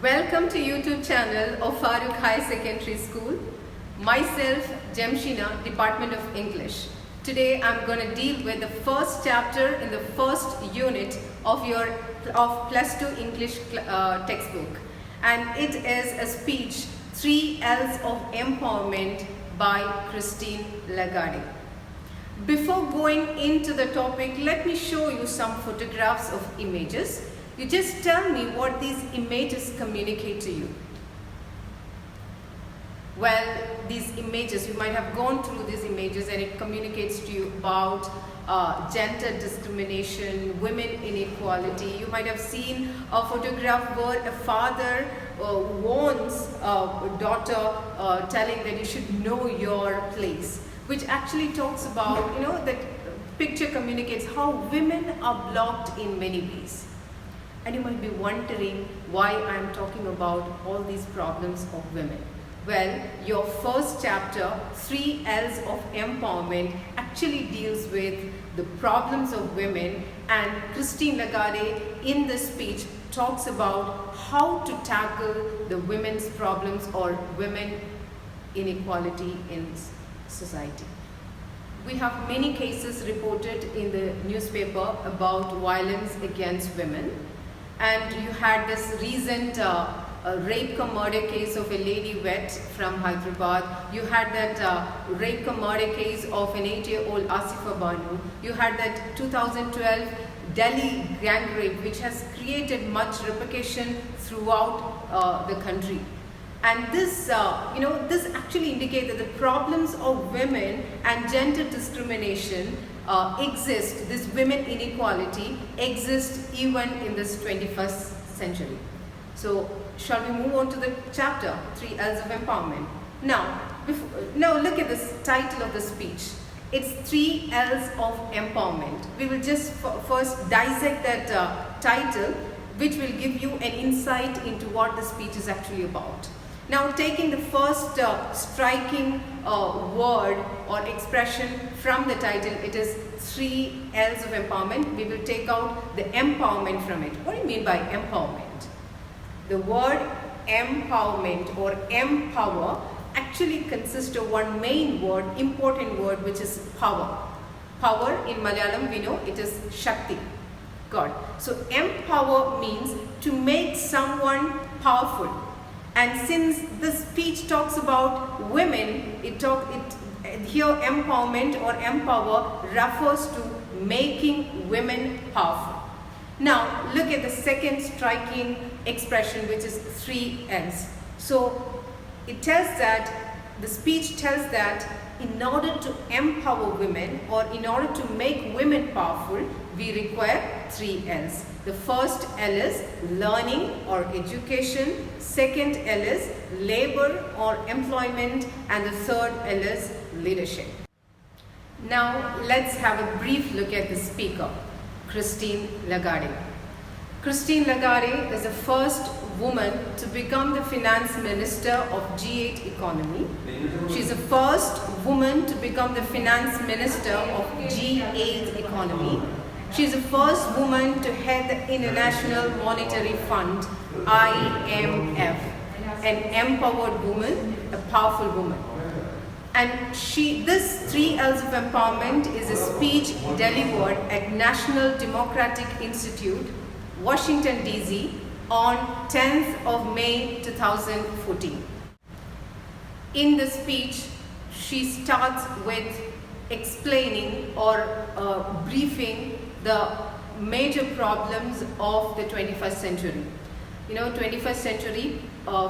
Welcome to YouTube channel of Farooq High Secondary School. Myself, Jamshina, Department of English. Today I'm going to deal with the first chapter in the first unit of your Plus 2 English textbook. And it is a speech, 3 L's of Empowerment by Christine Lagarde. Before going into the topic, let me show you some photographs of images. You just tell me what these images communicate to you. Well, these images, you might have gone through these images and it communicates to you about gender discrimination, women inequality. You might have seen a photograph where a father warns a daughter telling that you should know your place, which actually talks about, that picture communicates how women are blocked in many ways. And you might be wondering why I'm talking about all these problems of women. Well, your first chapter, 3 L's of Empowerment, actually deals with the problems of women, and Christine Lagarde in this speech talks about how to tackle the women's problems or women inequality in society. We have many cases reported in the newspaper about violence against women. And you had this recent rape cum murder case of a lady vet from Hyderabad. You had that rape cum murder case of an 8-year-old Asifa Banu. You had that 2012 Delhi gang rape, which has created much repercussion throughout the country. And this, this actually indicates that the problems of women and gender discrimination exist, this women inequality exists even in this 21st century. So, shall we move on to the chapter, 3 L's of Empowerment? Now, look at this title of the speech. It's 3 L's of Empowerment. We will just first dissect that title, which will give you an insight into what the speech is actually about. Now, taking the first striking word or expression from the title, it is 3 L's of Empowerment. We will take out the empowerment from it. What do you mean by empowerment? The word empowerment or empower actually consists of one main word, important word, which is power. Power in Malayalam, we know it is Shakti, God. So, empower means to make someone powerful. And since this speech talks about women, here empowerment or empower refers to making women powerful. Now, look at the second striking expression, which is 3 L's. So, it tells that, the speech tells that in order to empower women or in order to make women powerful, we require 3 L's. The first L is learning or education, second L is labor or employment, and the third L is leadership. Now let's have a brief look at the speaker, Christine Lagarde. Christine Lagarde is the first woman to become the finance minister of G8 economy. She's the first woman to become the finance minister of G8 economy. She's the first woman to head the International Monetary Fund, IMF, an empowered woman, a powerful woman. And this 3 L's of Empowerment is a speech delivered at National Democratic Institute, Washington, D.C. on 10th of May 2014. In the speech, she starts with explaining or briefing the major problems of the 21st century. 21st century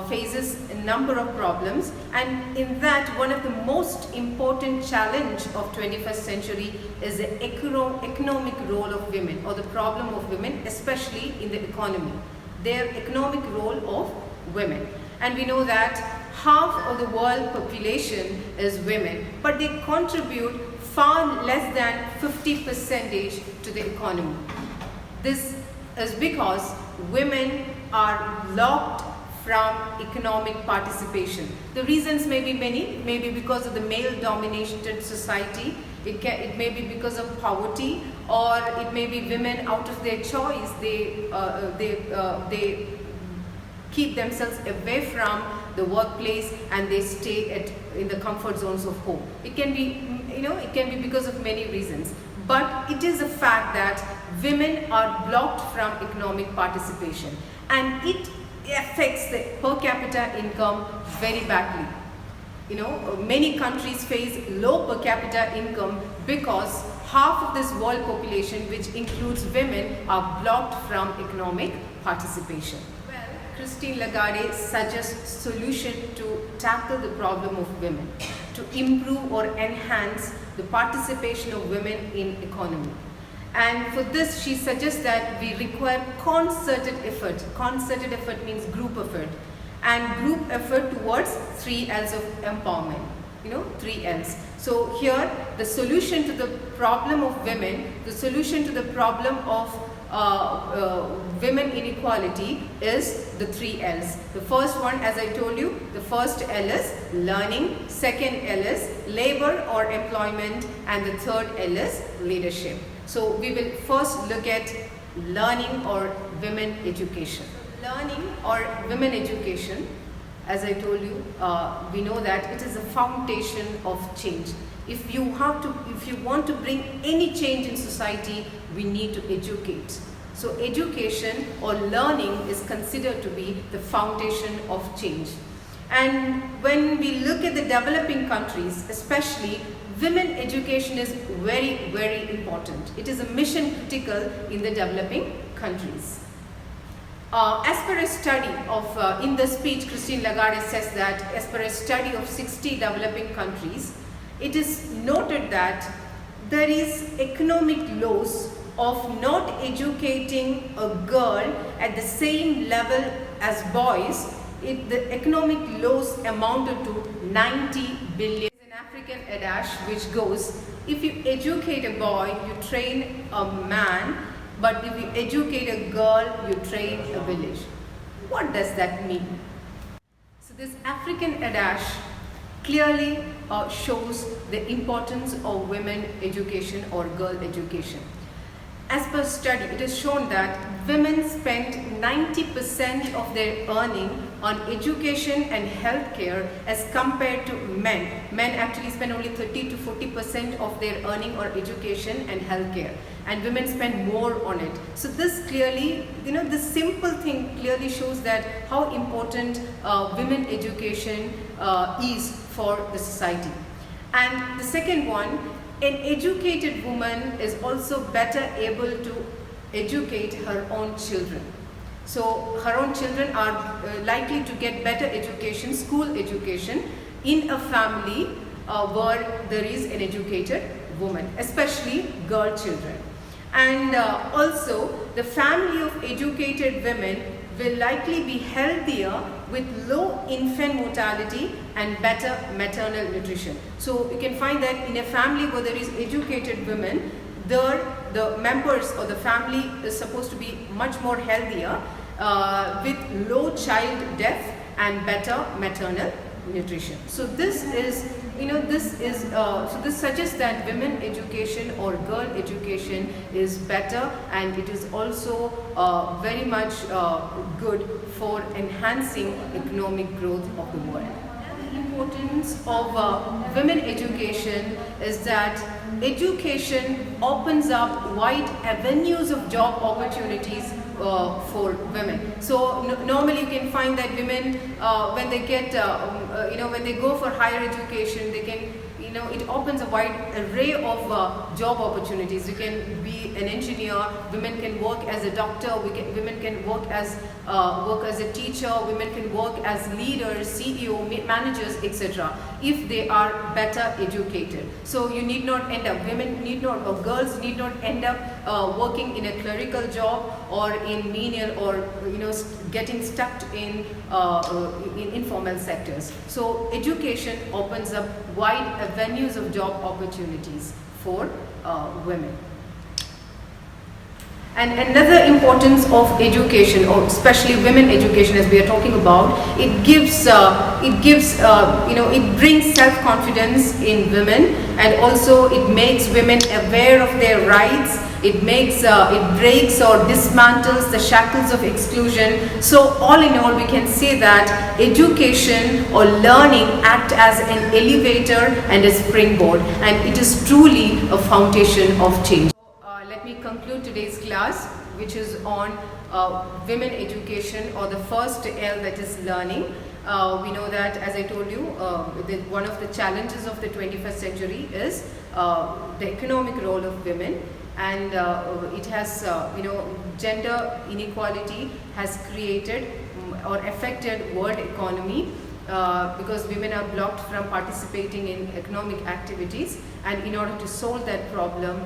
faces a number of problems, and in that, one of the most important challenge of 21st century is the economic role of women, or the problem of women, especially in the economy. Their economic role of women. And we know that half of the world population is women, but they contribute far less than 50% to the economy. This is because women are blocked from economic participation. The reasons may be many, maybe because of the male-dominated society, it may be because of poverty, or it may be women out of their choice, they keep themselves away from the workplace and they stay in the comfort zones of home. It can be, it can be because of many reasons. But it is a fact that women are blocked from economic participation, and it affects the per capita income very badly. Many countries face low per capita income because half of this world population, which includes women, are blocked from economic participation. Well, Christine Lagarde suggests solution to tackle the problem of women, to improve or enhance the participation of women in economy. And for this, she suggests that we require concerted effort. Concerted effort means group effort. And group effort towards 3 L's of empowerment. 3 L's. So here, the solution to the problem of women, the solution to the problem of women inequality is the 3 L's. The first one, as I told you, the first L is learning, second L is labor or employment, and the third L is leadership. So we will first look at learning or women education. Learning or women education, as I told you, we know that it is a foundation of change. If you want to bring any change in society, we need to educate. So education or learning is considered to be the foundation of change. And when we look at the developing countries, especially, women education is very, very important. It is a mission critical in the developing countries. As per a study of, in the speech, Christine Lagarde says that as per a study of 60 developing countries, it is noted that there is economic loss of not educating a girl at the same level as boys. The economic loss amounted to 90 billion. There is an African adage which goes, if you educate a boy, you train a man, but if you educate a girl, you train a village. What does that mean? So this African adage clearly shows the importance of women education or girl education. As per study, it is shown that women spend 90% of their earning on education and healthcare as compared to men. Men actually spend only 30 to 40% of their earning on education and healthcare, and women spend more on it. So this clearly, this simple thing clearly shows that how important women education is for the society. And the second one, an educated woman is also better able to educate her own children. So her own children are likely to get better education, school education, in a family where there is an educated woman, especially girl children. And also the family of educated women will likely be healthier with low infant mortality and better maternal nutrition. So you can find that in a family where there is educated women, the members of the family is supposed to be much more healthier with low child death and better maternal nutrition. So this is, so this suggests that women education or girl education is better, and it is also very much good for enhancing economic growth of the world. The importance of women education is that education opens up wide avenues of job opportunities for women. So normally you can find that women, when they get, when they go for higher education, they can, it opens a wide array of job opportunities. You can be an engineer, women can work as a doctor, women can work as a teacher, women can work as leaders, CEO, managers, etc. if they are better educated. So you need not end up, or girls need not end up working in a clerical job or in menial or getting stuck in informal sectors. So education opens up wide avenues of job opportunities for women. And another importance of education, or especially women education, as we are talking about, it brings self-confidence in women, and also it makes women aware of their rights it makes, it breaks or dismantles the shackles of exclusion. So all in all, we can say that education or learning act as an elevator and a springboard, and it is truly a foundation of change. Let me conclude today's class, which is on women education, or the first L, that is learning. We know that, as I told you, one of the challenges of the 21st century is the economic role of women, and it has, gender inequality has created or affected world economy, because women are blocked from participating in economic activities. And in order to solve that problem,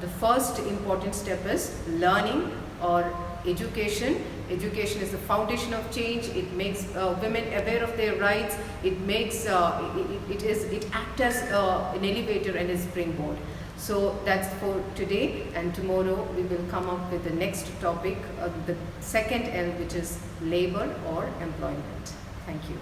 the first important step is learning or education. Education is the foundation of change. It makes women aware of their rights. It makes it acts as an elevator and a springboard. So that's for today, and tomorrow we will come up with the next topic, the second L, which is labor or employment. Thank you.